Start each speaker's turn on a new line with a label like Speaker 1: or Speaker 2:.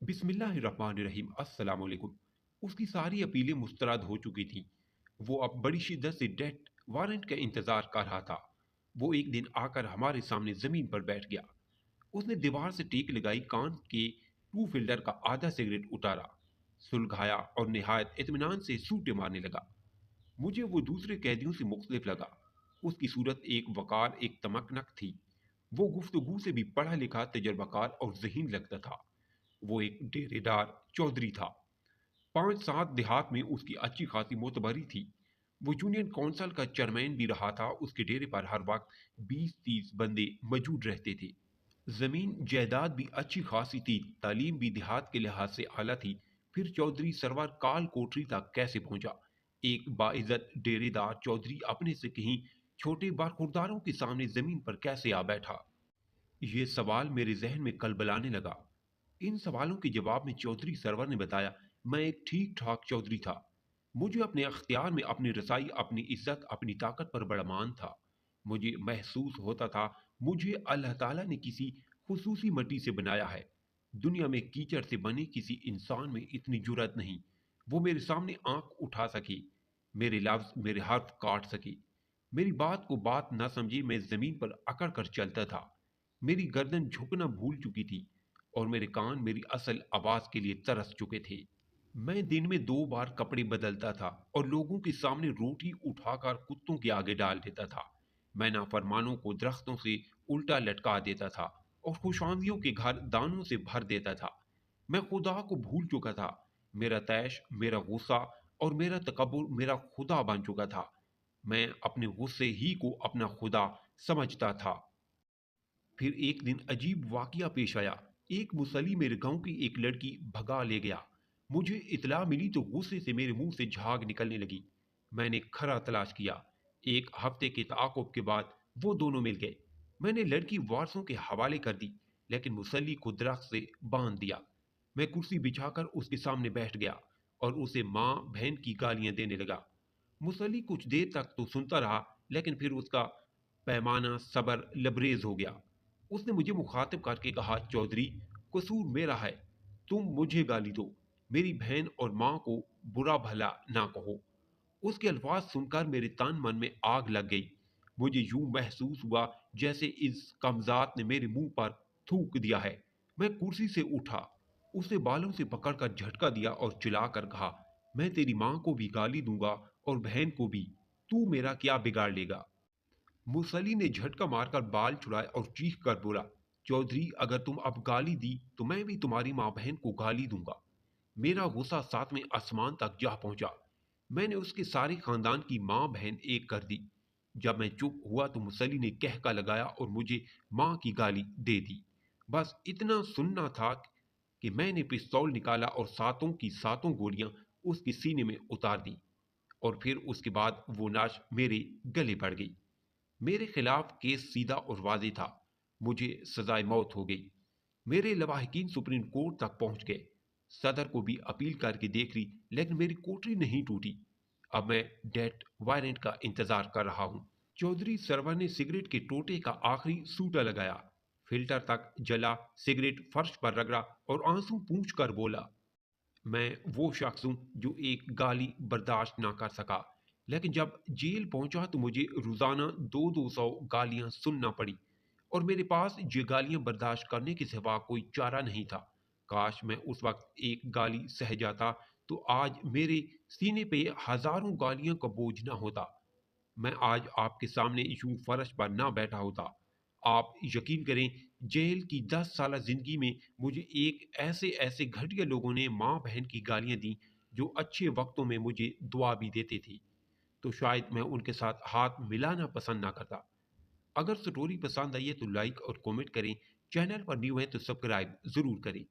Speaker 1: बिस्मिल्लाहिर्रहमानिर्रहीम अस्सलाम वालेकुम। उसकी सारी अपीलें मुस्तरद हो चुकी थीं। वो अब बड़ी शिद्दत से डेथ वारंट का इंतज़ार कर रहा था। वो एक दिन आकर हमारे सामने ज़मीन पर बैठ गया। उसने दीवार से टेक लगाई, कान के टू फिल्टर का आधा सिगरेट उतारा, सुलगाया और निहायत इत्मीनान से सूटे मारने लगा। मुझे वो दूसरे कैदियों से मुख्तलिफ लगा। उसकी सूरत एक वकार, एक तमकनक थी। वो गुफ्तगू से भी पढ़ा लिखा, तजर्बाकार और ज़हीन लगता था। वो एक डेरेदार चौधरी था। 5-7 देहात में उसकी अच्छी खासी मोतबरी थी। वो यूनियन काउंसिल का चेयरमैन भी रहा था। उसके डेरे पर हर वक्त 20-30 बंदे मौजूद रहते थे। ज़मीन जायदाद भी अच्छी खासी थी, तालीम भी देहात के लिहाज से आला थी। फिर चौधरी सरवर काल कोठरी तक कैसे पहुंचा? एक बाइज्जत डेरेदार चौधरी अपने से कहीं छोटे बरखुरदारों के सामने ज़मीन पर कैसे आ बैठा? ये सवाल मेरे जहन में कलबलाने लगा। इन सवालों के जवाब में चौधरी सरवर ने बताया, मैं एक ठीक ठाक चौधरी था। मुझे अपने अख्तियार में अपनी रसाई, अपनी इज्जत, अपनी ताकत पर बड़ा मान था। मुझे महसूस होता था मुझे अल्लाह ताला ने किसी खुसूसी मट्टी से बनाया है। दुनिया में कीचड़ से बने किसी इंसान में इतनी जुर्रत नहीं। वो मेरे सामने आंख उठा सके, मेरे लफ्ज, मेरे हर्फ काट सके। मेरी बात को बात न समझी, मैं जमीन पर अकड़ कर चलता था। मेरी गर्दन झुकना भूल चुकी थी और मेरे कान मेरी असल आवाज के लिए तरस चुके थे। मैं दिन में 2 बार कपड़े बदलता था और लोगों के सामने रोटी उठाकर कुत्तों के आगे डाल देता था। मैं नाफरमानों को दरख्तों से उल्टा लटका देता था और खुशामदियों के घर दानों से भर देता था। मैं खुदा को भूल चुका था। मेरा तैश, मेरा गुस्सा और मेरा तकब्बुर मेरा खुदा बन चुका था। मैं अपने गुस्से ही को अपना खुदा समझता था। फिर एक दिन अजीब वाकया पेश आया। एक मुसल्ली मेरे गांव की एक लड़की भगा ले गया। मुझे इतला मिली तो गुस्से से मेरे मुंह से झाग निकलने लगी। मैंने खरा तलाश किया। एक हफ्ते के ताक़ुब के बाद वो दोनों मिल गए। मैंने लड़की वारसों के हवाले कर दी, लेकिन मुसल्ली को दरख्त से बांध दिया। मैं कुर्सी बिछाकर उसके सामने बैठ गया और उसे माँ बहन की गालियां देने लगा। मुसल्ली कुछ देर तक तो सुनता रहा, लेकिन फिर उसका पैमाना सब्र लबरेज हो गया। उसने मुझे मुखातिब करके कहा, चौधरी, कसूर मेरा है, तुम मुझे गाली दो, मेरी बहन और माँ को बुरा भला ना कहो। उसके अल्फाज सुनकर मेरे तन मन में आग लग गई। मुझे यूं महसूस हुआ जैसे इस कमजात ने मेरे मुंह पर थूक दिया है। मैं कुर्सी से उठा, उसे बालों से पकड़कर झटका दिया और चिल्लाकर कहा, मैं तेरी माँ को भी गाली दूंगा और बहन को भी। तू मेरा क्या बिगाड़ लेगा? मुसली ने झटका मारकर बाल छुड़ाए और चीख कर बोला, चौधरी, अगर तुम अब गाली दी तो मैं भी तुम्हारी माँ बहन को गाली दूंगा। मेरा गुस्सा सातवें आसमान तक जा पहुंचा। मैंने उसके सारे खानदान की माँ बहन एक कर दी। जब मैं चुप हुआ तो मुसली ने कहका लगाया और मुझे माँ की गाली दे दी। बस इतना सुनना था कि मैंने पिस्तौल निकाला और सातों की सातों गोलियां उसके सीने में उतार दी। और फिर उसके बाद वो नाश मेरे गले पड़ गई। मेरे खिलाफ केस सीधा और वाज़ेह था। मुझे सजाए मौत हो गई। मेरे लवाहिकीन सुप्रीम कोर्ट तक पहुंच गए। सदर को भी अपील करके देख ली, लेकिन मेरी कोठरी नहीं टूटी। अब मैं डेथ वारंट का इंतजार कर रहा हूं। चौधरी सरवर ने सिगरेट के टोटे का आखिरी सूटा लगाया, फिल्टर तक जला, सिगरेट फर्श पर रगड़ा और आंसू पूंछ कर बोला, मैं वो शख्स हूँ जो एक गाली बर्दाश्त ना कर सका, लेकिन जब जेल पहुंचा तो मुझे रोजाना 200 गालियां सुनना पड़ी और मेरे पास ये गालियां बर्दाश्त करने के सिवा कोई चारा नहीं था। काश मैं उस वक्त एक गाली सह जाता तो आज मेरे सीने पे हजारों गालियों का बोझ ना होता। मैं आज आपके सामने यूं फर्श पर ना बैठा होता। आप यकीन करें, जेल की 10 साल जिंदगी में मुझे एक ऐसे ऐसे घटिया लोगों ने माँ बहन की गालियां दी जो अच्छे वक्तों में मुझे दुआ भी देते थे। तो शायद मैं उनके साथ हाथ मिलाना पसंद ना करता। अगर स्टोरी पसंद आई है तो लाइक और कमेंट करें। चैनल पर न्यू है तो सब्सक्राइब जरूर करें।